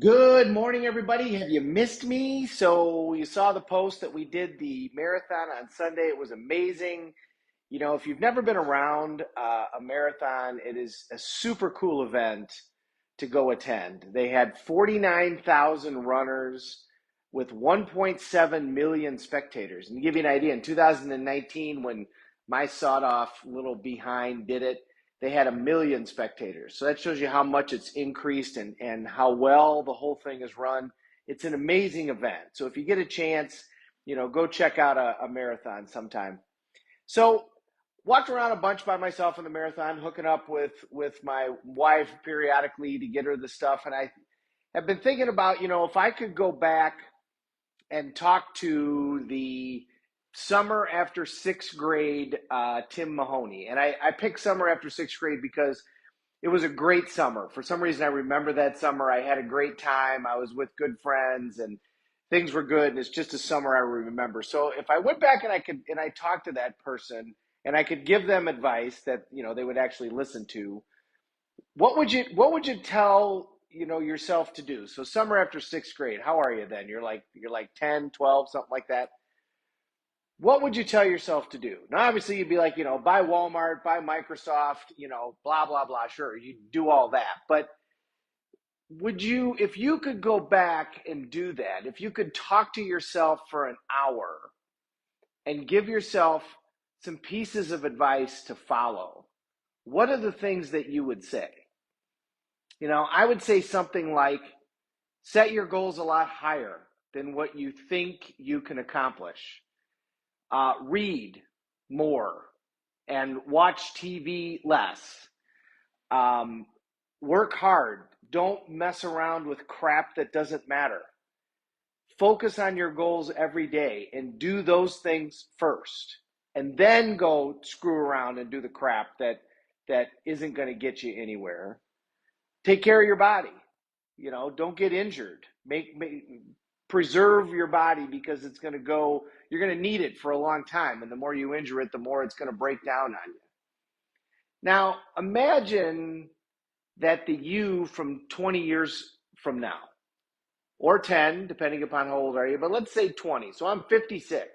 Good morning, everybody. Have you missed me? So you saw the post that we did the marathon on Sunday. It was amazing. If you've never been around a marathon, it is a super cool event to go attend. They had 49,000 runners with 1.7 million spectators. And to give you an idea, in 2019, when my sawed off little behind did it, they had 1 million spectators. So that shows you how much it's increased and how well the whole thing is run. It's an amazing event. So if you get a chance, go check out a marathon sometime. So walked around a bunch by myself in the marathon, hooking up with my wife periodically to get her the stuff. And I have been thinking about, if I could go back and talk to the summer after sixth grade Tim Mahoney. And I picked summer after sixth grade because it was a great summer. For some reason, I remember that summer. I had a great time. I was with good friends and things were good. And it's just a summer I remember. So if I went back and I talked to that person and I could give them advice that, they would actually listen to, what would you tell, yourself to do? So summer after sixth grade, how are you then? You're like 10, 12, something like that. What would you tell yourself to do? Now, obviously, you'd be like, buy Walmart, buy Microsoft, blah, blah, blah. Sure, you do all that. But would you, if you could go back and do that, if you could talk to yourself for an hour and give yourself some pieces of advice to follow, what are the things that you would say? I would say something like set your goals a lot higher than what you think you can accomplish. Read more and watch TV less. Um, Work hard. Don't mess around with crap that doesn't matter. Focus on your goals every day and do those things first. And then go screw around and do the crap that isn't going to get you anywhere. Take care of your body. Don't get injured. Preserve your body because you're going to need it for a long time. And the more you injure it, the more it's going to break down on you. Now, imagine that the you from 20 years from now, or 10, depending upon how old are you, but let's say 20. So I'm 56.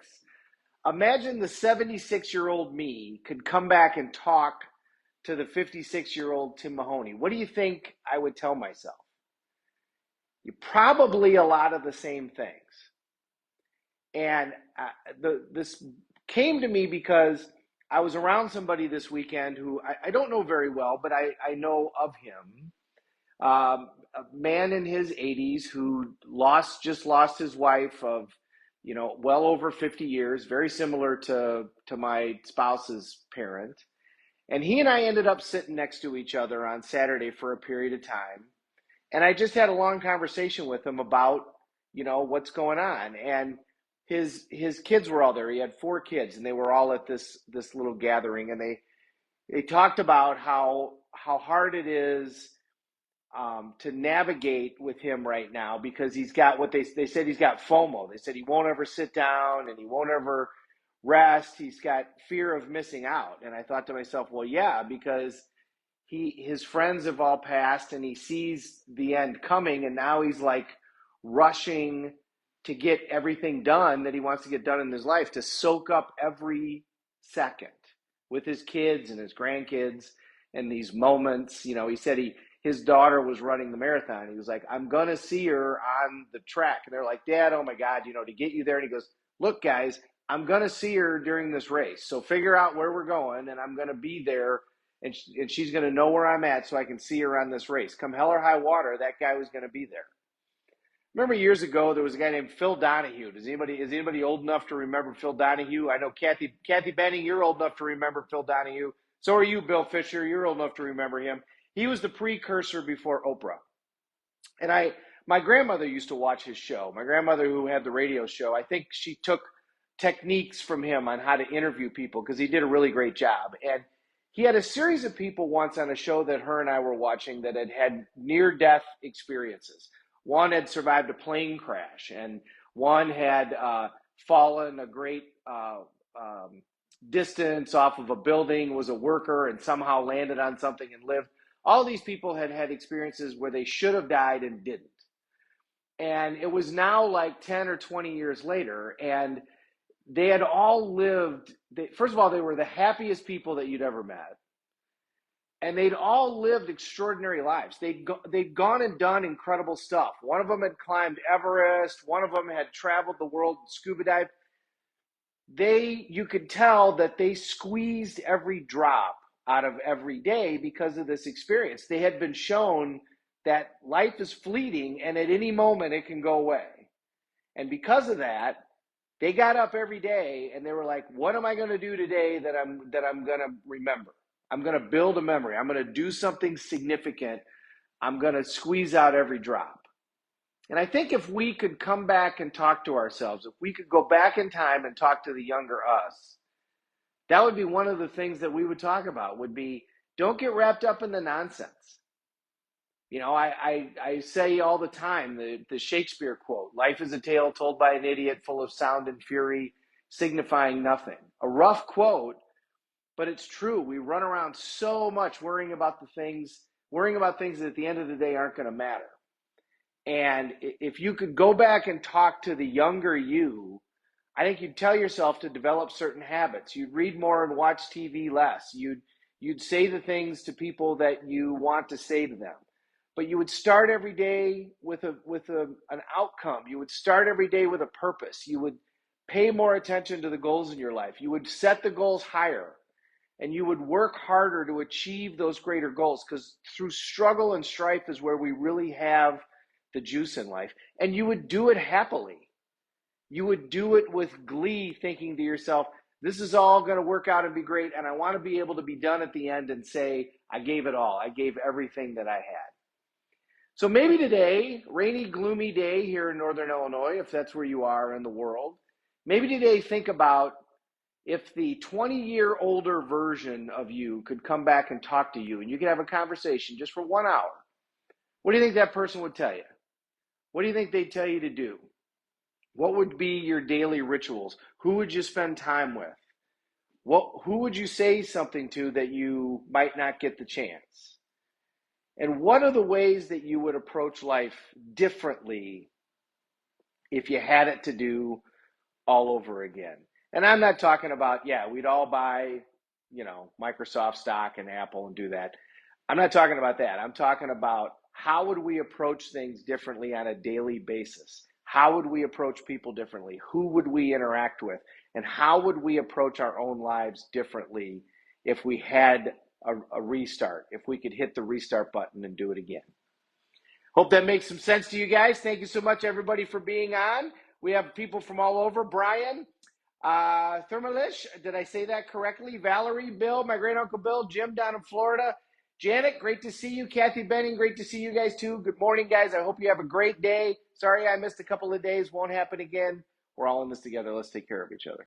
Imagine the 76-year-old me could come back and talk to the 56-year-old Tim Mahoney. What do you think I would tell myself? Probably a lot of the same things. And this came to me because I was around somebody this weekend who I don't know very well, but I know of him. A man in his 80s who just lost his wife of, well over 50 years, very similar to my spouse's parent. And he and I ended up sitting next to each other on Saturday for a period of time. And I just had a long conversation with him about, what's going on. And his kids were all there. He had 4 kids, and they were all at this little gathering. And they talked about how hard it is to navigate with him right now because he's got they said he's got FOMO. They said he won't ever sit down and he won't ever rest. He's got fear of missing out. And I thought to myself, well, yeah, because his friends have all passed and he sees the end coming, and now he's like rushing to get everything done that he wants to get done in his life, to soak up every second with his kids and his grandkids and these moments. He said his daughter was running the marathon. He was like, I'm going to see her on the track. And they're like, Dad, oh my God, to get you there. And he goes, look, guys, I'm going to see her during this race. So figure out where we're going, and I'm going to be there, and she's going to know where I'm at so I can see her on this race. Come hell or high water, that guy was going to be there. Remember years ago, there was a guy named Phil Donahue. Is anybody old enough to remember Phil Donahue? I know Kathy Benning, you're old enough to remember Phil Donahue. So are you, Bill Fisher. You're old enough to remember him. He was the precursor before Oprah. And my grandmother used to watch his show. My grandmother, who had the radio show, I think she took techniques from him on how to interview people because he did a really great job. And he had a series of people once on a show that her and I were watching that had near-death experiences. One had survived a plane crash, and one had fallen a great distance off of a building, was a worker, and somehow landed on something and lived. All these people had experiences where they should have died and didn't. And it was now like 10 or 20 years later, and they had all lived, first of all, they were the happiest people that you'd ever met. And they'd all lived extraordinary lives. They'd gone and done incredible stuff. One of them had climbed Everest. One of them had traveled the world and scuba dived. You could tell that they squeezed every drop out of every day because of this experience. They had been shown that life is fleeting and at any moment it can go away. And because of that, they got up every day and they were like, what am I going to do today that I'm going to remember? I'm going to build a memory. I'm going to do something significant. I'm going to squeeze out every drop. And I think if we could come back and talk to ourselves, if we could go back in time and talk to the younger us, that would be one of the things that we would talk about, would be, don't get wrapped up in the nonsense. You know, I say all the time, the Shakespeare quote, life is a tale told by an idiot, full of sound and fury, signifying nothing. A rough quote, but it's true. We run around so much worrying about things that at the end of the day aren't going to matter. And if you could go back and talk to the younger you, I think you'd tell yourself to develop certain habits. You'd read more and watch TV less. You'd say the things to people that you want to say to them. But you would start every day with an outcome. You would start every day with a purpose. You would pay more attention to the goals in your life. You would set the goals higher. And you would work harder to achieve those greater goals, because through struggle and strife is where we really have the juice in life. And you would do it happily. You would do it with glee, thinking to yourself, this is all going to work out and be great, and I want to be able to be done at the end and say, I gave it all. I gave everything that I had. So maybe today, rainy, gloomy day here in Northern Illinois, if that's where you are in the world, maybe today think about if the 20-year older version of you could come back and talk to you, and you could have a conversation just for 1 hour. What do you think that person would tell you? What do you think they'd tell you to do? What would be your daily rituals? Who would you spend time with? Who would you say something to that you might not get the chance? And what are the ways that you would approach life differently if you had it to do all over again? And I'm not talking about, we'd all buy, Microsoft stock and Apple and do that. I'm not talking about that. I'm talking about, how would we approach things differently on a daily basis? How would we approach people differently? Who would we interact with? And how would we approach our own lives differently if we had a restart, if we could hit the restart button and do it again? Hope that makes some sense to you guys. Thank you so much, everybody, for being on. We have people from all over. Brian, Thermalish, did I say that correctly? Valerie, Bill, my great uncle Bill, Jim down in Florida. Janet, great to see you. Kathy Benning, great to see you guys too. Good morning, guys. I hope you have a great day. Sorry I missed a couple of days. Won't happen again. We're all in this together. Let's take care of each other.